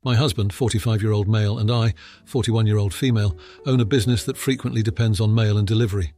My husband, 45-year-old male, and I, 41-year-old female, own a business that frequently depends on mail and delivery.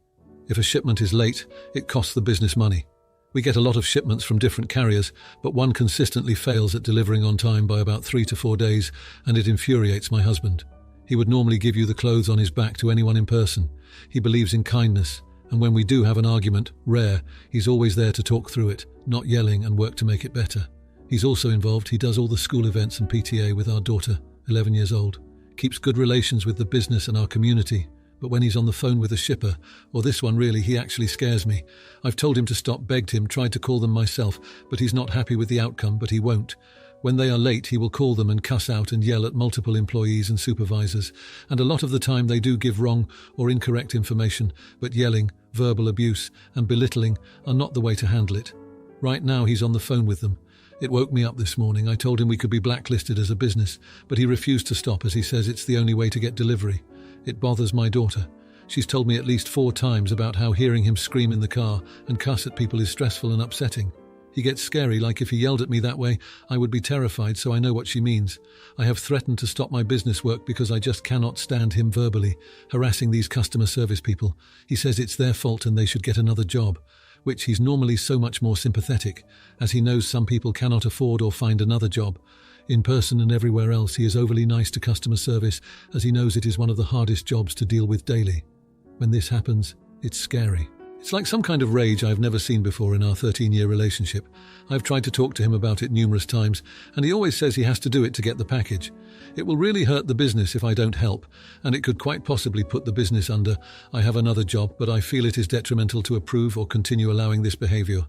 If a shipment is late, it costs the business money. We get a lot of shipments from different carriers, but one consistently fails at delivering on time by about 3 to 4 days, and it infuriates my husband. He would normally give you the clothes on his back to anyone in person. He believes in kindness, and when we do have an argument, rare, he's always there to talk through it, not yelling, and work to make it better. He's also involved. He does all the school events and PTA with our daughter, 11 years old, keeps good relations with the business and our community, but when he's on the phone with a shipper, or this one really, he actually scares me. I've told him to stop, begged him, tried to call them myself, but he's not happy with the outcome, but he won't. When they are late, he will call them and cuss out and yell at multiple employees and supervisors, and a lot of the time they do give wrong or incorrect information, but yelling, verbal abuse, and belittling are not the way to handle it. Right now he's on the phone with them. It woke me up this morning. I told him we could be blacklisted as a business, but he refused to stop as he says it's the only way to get delivery. It bothers my daughter. She's told me at least 4 times about how hearing him scream in the car and cuss at people is stressful and upsetting. He gets scary, like if he yelled at me that way, I would be terrified, so I know what she means. I have threatened to stop my business work because I just cannot stand him verbally harassing these customer service people. He says it's their fault and they should get another job, which he's normally so much more sympathetic, as he knows some people cannot afford or find another job. In person and everywhere else, he is overly nice to customer service, as he knows it is one of the hardest jobs to deal with daily. When this happens, it's scary. It's like some kind of rage I've never seen before in our 13-year relationship. I've tried to talk to him about it numerous times, and he always says he has to do it to get the package. It will really hurt the business if I don't help, and it could quite possibly put the business under. I have another job, but I feel it is detrimental to approve or continue allowing this behavior.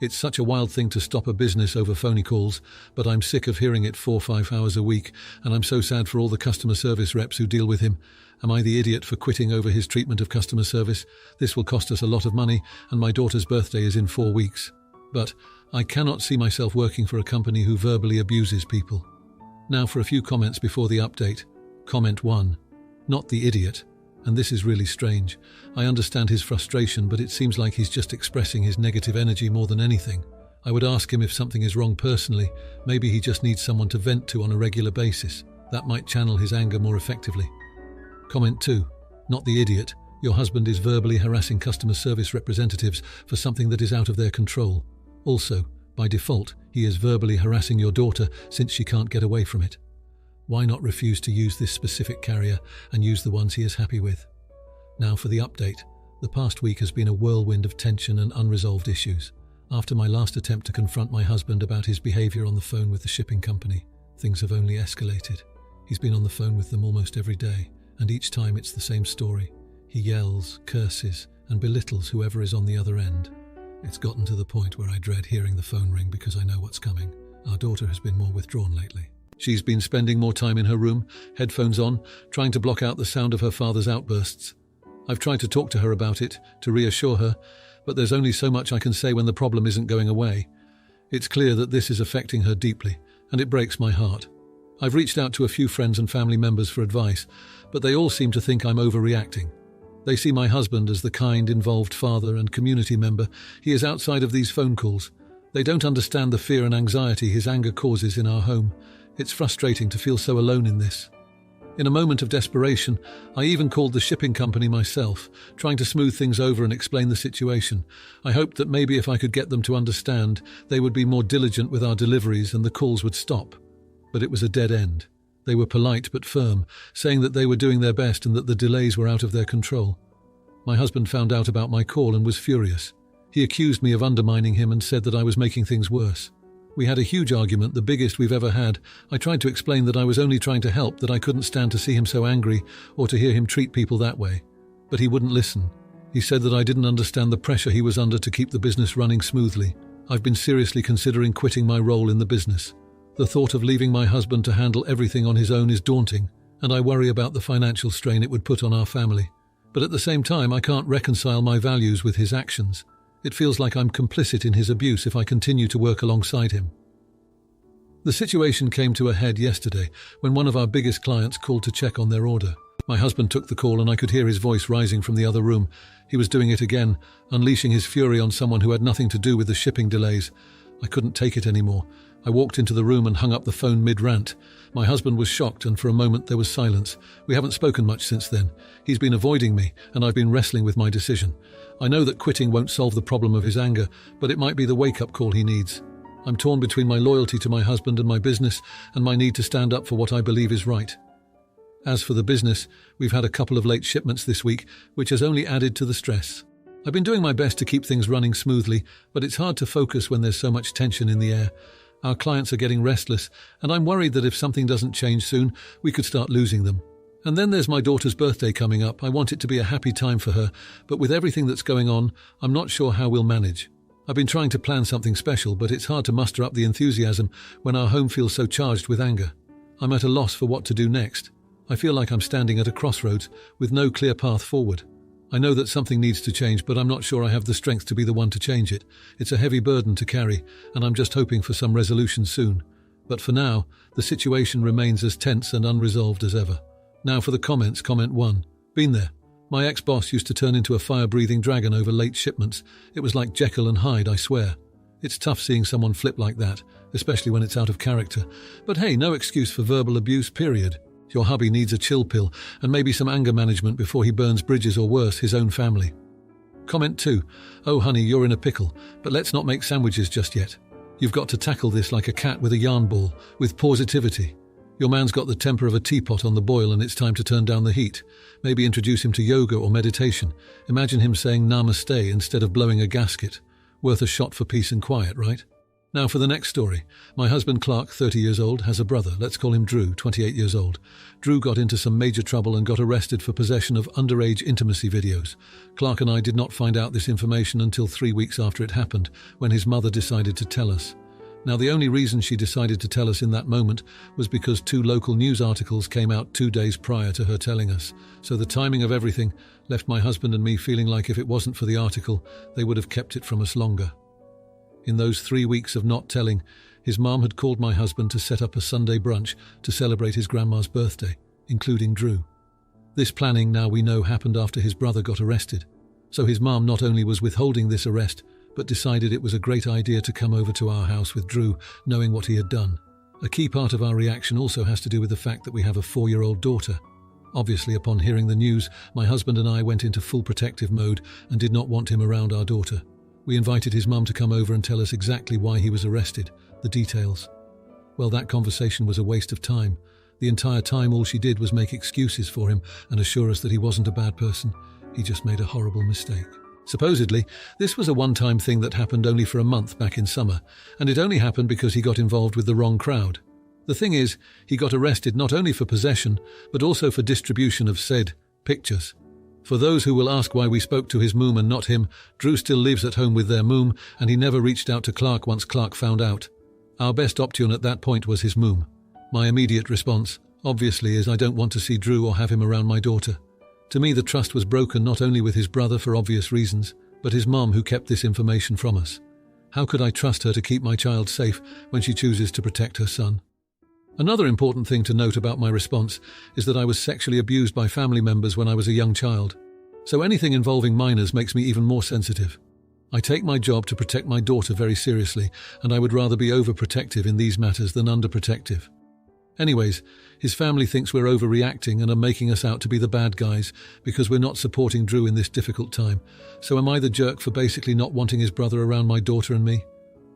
It's such a wild thing to stop a business over phony calls, but I'm sick of hearing it 4 or 5 hours a week, and I'm so sad for all the customer service reps who deal with him. Am I the idiot for quitting over his treatment of customer service? This will cost us a lot of money, and my daughter's birthday is in 4 weeks. But I cannot see myself working for a company who verbally abuses people. Now for a few comments before the update. Comment 1. Not the idiot. And this is really strange. I understand his frustration, but it seems like he's just expressing his negative energy more than anything. I would ask him if something is wrong personally. Maybe he just needs someone to vent to on a regular basis. That might channel his anger more effectively. Comment 2. Not the idiot. Your husband is verbally harassing customer service representatives for something that is out of their control. Also, by default, he is verbally harassing your daughter since she can't get away from it. Why not refuse to use this specific carrier and use the ones he is happy with? Now for the update. The past week has been a whirlwind of tension and unresolved issues. After my last attempt to confront my husband about his behavior on the phone with the shipping company, things have only escalated. He's been on the phone with them almost every day, and each time it's the same story. He yells, curses, and belittles whoever is on the other end. It's gotten to the point where I dread hearing the phone ring because I know what's coming. Our daughter has been more withdrawn lately. She's been spending more time in her room, headphones on, trying to block out the sound of her father's outbursts. I've tried to talk to her about it, to reassure her, but there's only so much I can say when the problem isn't going away. It's clear that this is affecting her deeply, and it breaks my heart. I've reached out to a few friends and family members for advice, but they all seem to think I'm overreacting. They see my husband as the kind, involved father and community member. He is outside of these phone calls. They don't understand the fear and anxiety his anger causes in our home. It's frustrating to feel so alone in this. In a moment of desperation, I even called the shipping company myself, trying to smooth things over and explain the situation. I hoped that maybe if I could get them to understand, they would be more diligent with our deliveries and the calls would stop. But it was a dead end. They were polite but firm, saying that they were doing their best and that the delays were out of their control. My husband found out about my call and was furious. He accused me of undermining him and said that I was making things worse. We had a huge argument, the biggest we've ever had. I tried to explain that I was only trying to help, that I couldn't stand to see him so angry or to hear him treat people that way. But he wouldn't listen. He said that I didn't understand the pressure he was under to keep the business running smoothly. I've been seriously considering quitting my role in the business. The thought of leaving my husband to handle everything on his own is daunting, and I worry about the financial strain it would put on our family. But at the same time, I can't reconcile my values with his actions. It feels like I'm complicit in his abuse if I continue to work alongside him. The situation came to a head yesterday when one of our biggest clients called to check on their order. My husband took the call and I could hear his voice rising from the other room. He was doing it again, unleashing his fury on someone who had nothing to do with the shipping delays. I couldn't take it anymore. I walked into the room and hung up the phone mid-rant. My husband was shocked, and for a moment there was silence. We haven't spoken much since then. He's been avoiding me, and I've been wrestling with my decision. I know that quitting won't solve the problem of his anger, but it might be the wake-up call he needs. I'm torn between my loyalty to my husband and my business, and my need to stand up for what I believe is right. As for the business, we've had a couple of late shipments this week, which has only added to the stress. I've been doing my best to keep things running smoothly, but it's hard to focus when there's so much tension in the air. Our clients are getting restless, and I'm worried that if something doesn't change soon, we could start losing them. And then there's my daughter's birthday coming up. I want it to be a happy time for her, but with everything that's going on, I'm not sure how we'll manage. I've been trying to plan something special, but it's hard to muster up the enthusiasm when our home feels so charged with anger. I'm at a loss for what to do next. I feel like I'm standing at a crossroads with no clear path forward. I know that something needs to change, but I'm not sure I have the strength to be the one to change it. It's a heavy burden to carry, and I'm just hoping for some resolution soon. But for now, the situation remains as tense and unresolved as ever. Now for the comments. Comment 1. Been there. My ex-boss used to turn into a fire-breathing dragon over late shipments. It was like Jekyll and Hyde, I swear. It's tough seeing someone flip like that, especially when it's out of character. But hey, no excuse for verbal abuse, period. Your hubby needs a chill pill and maybe some anger management before he burns bridges or worse, his own family. Comment 2. Oh honey, you're in a pickle, but let's not make sandwiches just yet. You've got to tackle this like a cat with a yarn ball, with positivity. Your man's got the temper of a teapot on the boil and it's time to turn down the heat. Maybe introduce him to yoga or meditation. Imagine him saying namaste instead of blowing a gasket. Worth a shot for peace and quiet, right? Now for the next story. My husband Clark, 30 years old, has a brother. Let's call him Drew, 28 years old. Drew got into some major trouble and got arrested for possession of underage intimacy videos. Clark and I did not find out this information until 3 weeks after it happened, when his mother decided to tell us. Now the only reason she decided to tell us in that moment was because 2 local news articles came out 2 days prior to her telling us. So the timing of everything left my husband and me feeling like if it wasn't for the article, they would have kept it from us longer. In those 3 weeks of not telling, his mom had called my husband to set up a Sunday brunch to celebrate his grandma's birthday, including Drew. This planning, now we know, happened after his brother got arrested. So his mom not only was withholding this arrest, but decided it was a great idea to come over to our house with Drew, knowing what he had done. A key part of our reaction also has to do with the fact that we have a 4-year-old daughter. Obviously, upon hearing the news, my husband and I went into full protective mode and did not want him around our daughter. We invited his mum to come over and tell us exactly why he was arrested, the details. Well, that conversation was a waste of time. The entire time all she did was make excuses for him and assure us that he wasn't a bad person. He just made a horrible mistake. Supposedly, this was a one-time thing that happened only for a month back in summer, and it only happened because he got involved with the wrong crowd. The thing is, he got arrested not only for possession, but also for distribution of said pictures. For those who will ask why we spoke to his moom and not him, Drew still lives at home with their moom, and he never reached out to Clark once Clark found out. Our best option at that point was his moom. My immediate response, obviously, is I don't want to see Drew or have him around my daughter. To me, the trust was broken not only with his brother for obvious reasons, but his mom who kept this information from us. How could I trust her to keep my child safe when she chooses to protect her son? Another important thing to note about my response is that I was sexually abused by family members when I was a young child. So anything involving minors makes me even more sensitive. I take my job to protect my daughter very seriously, and I would rather be overprotective in these matters than underprotective. Anyways, his family thinks we're overreacting and are making us out to be the bad guys because we're not supporting Drew in this difficult time. So am I the jerk for basically not wanting his brother around my daughter and me?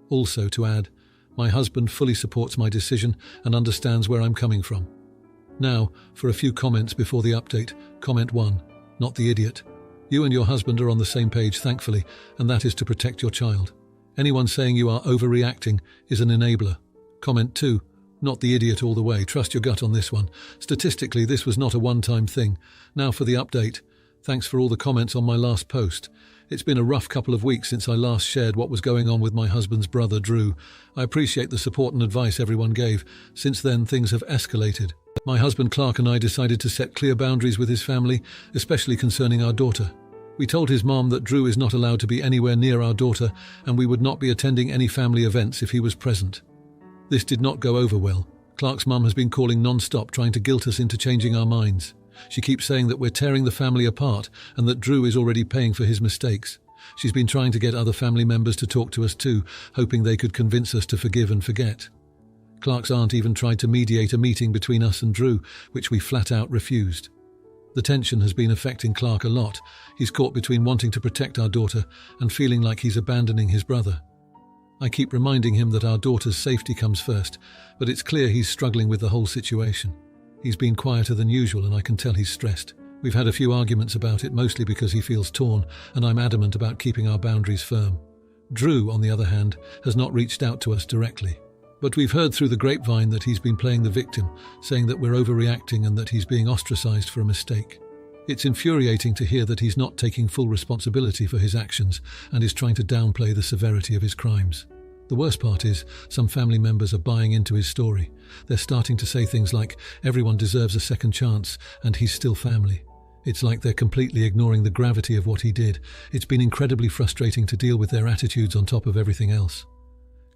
Also, to add, my husband fully supports my decision and understands where I'm coming from. Now, for a few comments before the update. Comment 1. Not the idiot. You and your husband are on the same page, thankfully, and that is to protect your child. Anyone saying you are overreacting is an enabler. Comment 2. Not the idiot all the way. Trust your gut on this one. Statistically, this was not a one-time thing. Now for the update. Thanks for all the comments on my last post. It's been a rough couple of weeks since I last shared what was going on with my husband's brother, Drew. I appreciate the support and advice everyone gave. Since then, things have escalated. My husband Clark and I decided to set clear boundaries with his family, especially concerning our daughter. We told his mom that Drew is not allowed to be anywhere near our daughter, and we would not be attending any family events if he was present. This did not go over well. Clark's mum has been calling non-stop, trying to guilt us into changing our minds. She keeps saying that we're tearing the family apart and that Drew is already paying for his mistakes. She's been trying to get other family members to talk to us too, hoping they could convince us to forgive and forget. Clark's aunt even tried to mediate a meeting between us and Drew, which we flat out refused. The tension has been affecting Clark a lot. He's caught between wanting to protect our daughter and feeling like he's abandoning his brother. I keep reminding him that our daughter's safety comes first, but it's clear he's struggling with the whole situation. He's been quieter than usual and I can tell he's stressed. We've had a few arguments about it, mostly because he feels torn and I'm adamant about keeping our boundaries firm. Drew, on the other hand, has not reached out to us directly. But we've heard through the grapevine that he's been playing the victim, saying that we're overreacting and that he's being ostracized for a mistake. It's infuriating to hear that he's not taking full responsibility for his actions and is trying to downplay the severity of his crimes. The worst part is, some family members are buying into his story. They're starting to say things like, everyone deserves a second chance and he's still family. It's like they're completely ignoring the gravity of what he did. It's been incredibly frustrating to deal with their attitudes on top of everything else.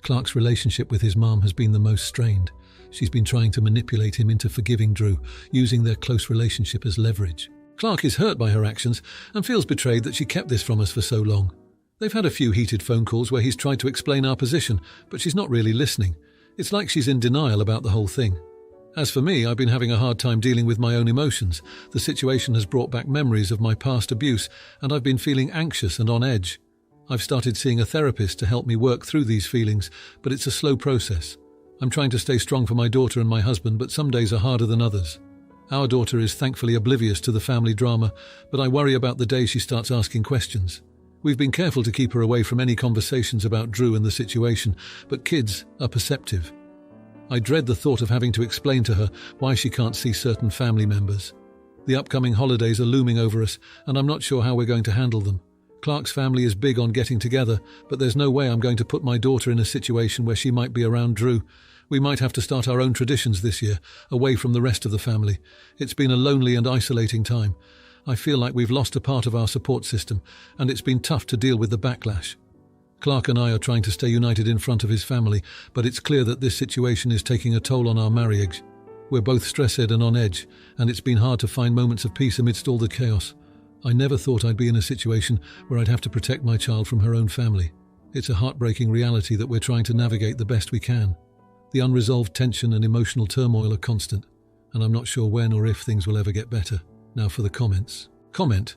Clark's relationship with his mom has been the most strained. She's been trying to manipulate him into forgiving Drew, using their close relationship as leverage. Clark is hurt by her actions and feels betrayed that she kept this from us for so long. They've had a few heated phone calls where he's tried to explain our position, but she's not really listening. It's like she's in denial about the whole thing. As for me, I've been having a hard time dealing with my own emotions. The situation has brought back memories of my past abuse, and I've been feeling anxious and on edge. I've started seeing a therapist to help me work through these feelings, but it's a slow process. I'm trying to stay strong for my daughter and my husband, but some days are harder than others. Our daughter is thankfully oblivious to the family drama, but I worry about the day she starts asking questions. We've been careful to keep her away from any conversations about Drew and the situation, but kids are perceptive. I dread the thought of having to explain to her why she can't see certain family members. The upcoming holidays are looming over us, and I'm not sure how we're going to handle them. Clark's family is big on getting together, but there's no way I'm going to put my daughter in a situation where she might be around Drew. We might have to start our own traditions this year, away from the rest of the family. It's been a lonely and isolating time. I feel like we've lost a part of our support system, and it's been tough to deal with the backlash. Clark and I are trying to stay united in front of his family, but it's clear that this situation is taking a toll on our marriage. We're both stressed and on edge, and it's been hard to find moments of peace amidst all the chaos. I never thought I'd be in a situation where I'd have to protect my child from her own family. It's a heartbreaking reality that we're trying to navigate the best we can. The unresolved tension and emotional turmoil are constant, and I'm not sure when or if things will ever get better. Now for the comments. Comment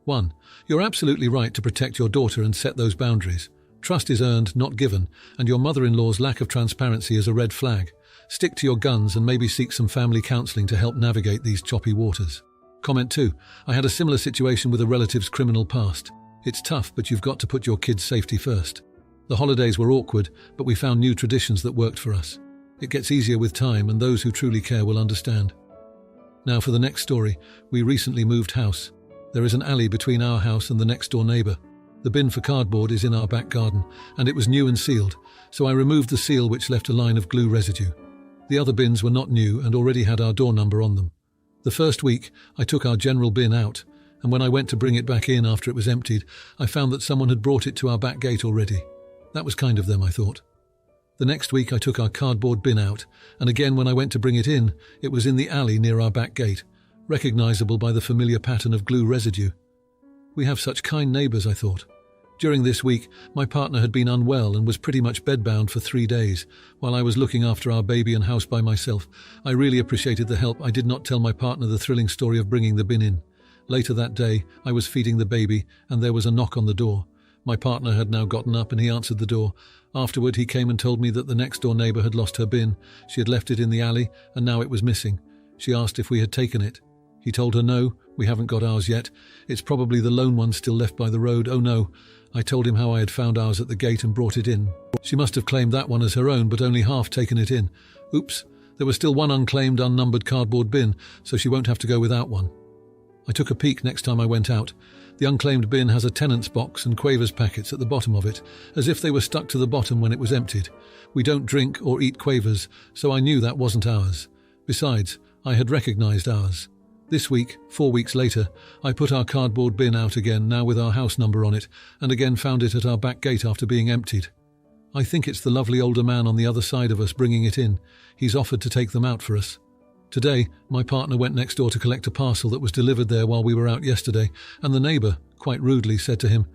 1. You're absolutely right to protect your daughter and set those boundaries. Trust is earned, not given, and your mother-in-law's lack of transparency is a red flag. Stick to your guns and maybe seek some family counselling to help navigate these choppy waters. Comment 2. I had a similar situation with a relative's criminal past. It's tough, but you've got to put your kids' safety first. The holidays were awkward, but we found new traditions that worked for us. It gets easier with time, and those who truly care will understand. Now for the next story. We recently moved house. There is an alley between our house and the next door neighbour. The bin for cardboard is in our back garden, and it was new and sealed, so I removed the seal which left a line of glue residue. The other bins were not new and already had our door number on them. The first week, I took our general bin out, and when I went to bring it back in after it was emptied, I found that someone had brought it to our back gate already. That was kind of them, I thought. The next week I took our cardboard bin out, and again when I went to bring it in, it was in the alley near our back gate, recognisable by the familiar pattern of glue residue. We have such kind neighbours, I thought. During this week, my partner had been unwell and was pretty much bedbound for 3 days, while I was looking after our baby and house by myself. I really appreciated the help. I did not tell my partner the thrilling story of bringing the bin in. Later that day, I was feeding the baby, and there was a knock on the door. My partner had now gotten up and he answered the door. Afterward, he came and told me that the next-door neighbour had lost her bin. She had left it in the alley, and now it was missing. She asked if we had taken it. He told her no, we haven't got ours yet. It's probably the lone one still left by the road. Oh no. I told him how I had found ours at the gate and brought it in. She must have claimed that one as her own, but only half taken it in. Oops, there was still one unclaimed, unnumbered cardboard bin, so she won't have to go without one. I took a peek next time I went out. The unclaimed bin has a tenant's box and Quavers packets at the bottom of it, as if they were stuck to the bottom when it was emptied. We don't drink or eat Quavers, so I knew that wasn't ours. Besides, I had recognised ours. This week, 4 weeks later, I put our cardboard bin out again, now with our house number on it, and again found it at our back gate after being emptied. I think it's the lovely older man on the other side of us bringing it in. He's offered to take them out for us. Today, my partner went next door to collect a parcel that was delivered there while we were out yesterday, and the neighbour, quite rudely, said to him,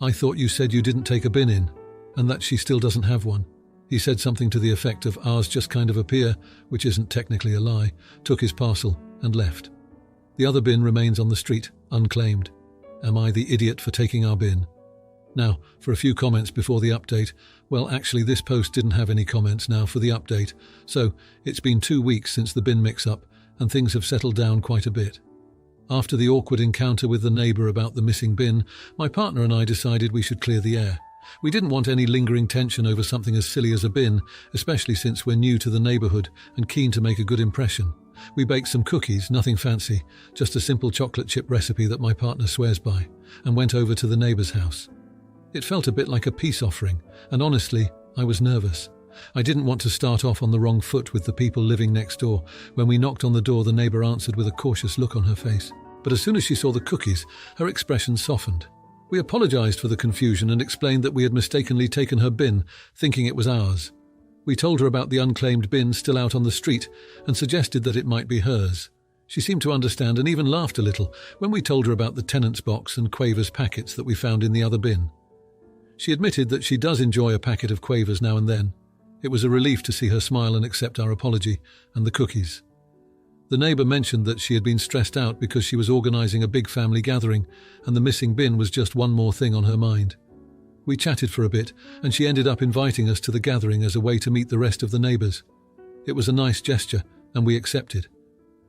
"I thought you said you didn't take a bin in," and that she still doesn't have one. He said something to the effect of "ours just kind of appear," which isn't technically a lie, took his parcel and left. The other bin remains on the street, unclaimed. Am I the idiot for taking our bin? Now, for a few comments before the update. Well, actually this post didn't have any comments now for the update, so it's been 2 weeks since the bin mix-up and things have settled down quite a bit. After the awkward encounter with the neighbour about the missing bin, my partner and I decided we should clear the air. We didn't want any lingering tension over something as silly as a bin, especially since we're new to the neighbourhood and keen to make a good impression. We baked some cookies, nothing fancy, just a simple chocolate chip recipe that my partner swears by, and went over to the neighbour's house. It felt a bit like a peace offering, and honestly, I was nervous. I didn't want to start off on the wrong foot with the people living next door. When we knocked on the door, the neighbour answered with a cautious look on her face. But as soon as she saw the cookies, her expression softened. We apologised for the confusion and explained that we had mistakenly taken her bin, thinking it was ours. We told her about the unclaimed bin still out on the street and suggested that it might be hers. She seemed to understand and even laughed a little when we told her about the tenant's box and Quavers packets that we found in the other bin. She admitted that she does enjoy a packet of Quavers now and then. It was a relief to see her smile and accept our apology, and the cookies. The neighbour mentioned that she had been stressed out because she was organising a big family gathering, and the missing bin was just one more thing on her mind. We chatted for a bit, and she ended up inviting us to the gathering as a way to meet the rest of the neighbours. It was a nice gesture, and we accepted.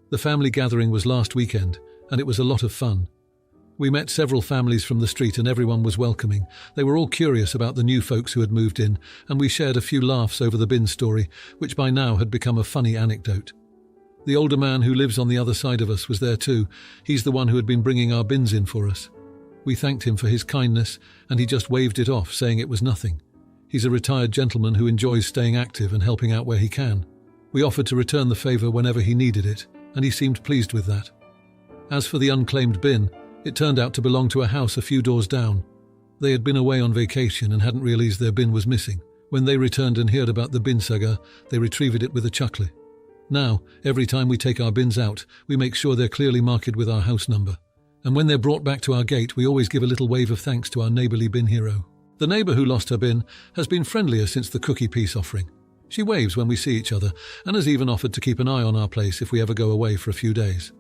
The family gathering was last weekend, and it was a lot of fun. We met several families from the street and everyone was welcoming. They were all curious about the new folks who had moved in, and we shared a few laughs over the bin story, which by now had become a funny anecdote. The older man who lives on the other side of us was there too. He's the one who had been bringing our bins in for us. We thanked him for his kindness, and he just waved it off, saying it was nothing. He's a retired gentleman who enjoys staying active and helping out where he can. We offered to return the favour whenever he needed it, and he seemed pleased with that. As for the unclaimed bin, it turned out to belong to a house a few doors down. They had been away on vacation and hadn't realised their bin was missing. When they returned and heard about the bin saga, they retrieved it with a chuckle. Now, every time we take our bins out, we make sure they're clearly marked with our house number. And when they're brought back to our gate, we always give a little wave of thanks to our neighbourly bin hero. The neighbour who lost her bin has been friendlier since the cookie peace offering. She waves when we see each other and has even offered to keep an eye on our place if we ever go away for a few days.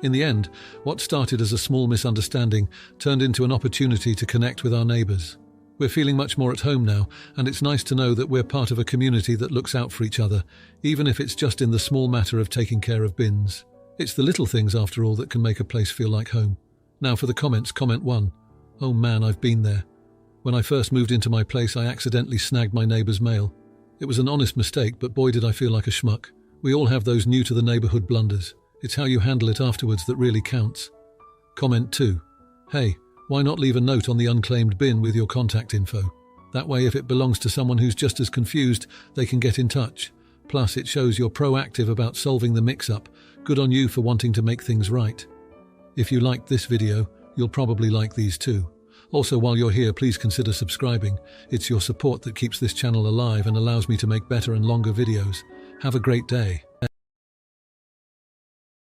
In the end, what started as a small misunderstanding turned into an opportunity to connect with our neighbours. We're feeling much more at home now, and it's nice to know that we're part of a community that looks out for each other, even if it's just in the small matter of taking care of bins. It's the little things, after all, that can make a place feel like home. Now for the comments. Comment 1. Oh man, I've been there. When I first moved into my place, I accidentally snagged my neighbour's mail. It was an honest mistake, but boy did I feel like a schmuck. We all have those new to the neighbourhood blunders. It's how you handle it afterwards that really counts. Comment 2. Hey, why not leave a note on the unclaimed bin with your contact info? That way, if it belongs to someone who's just as confused, they can get in touch. Plus, it shows you're proactive about solving the mix-up. Good on you for wanting to make things right. If you liked this video, you'll probably like these too. Also, while you're here, please consider subscribing. It's your support that keeps this channel alive and allows me to make better and longer videos. Have a great day.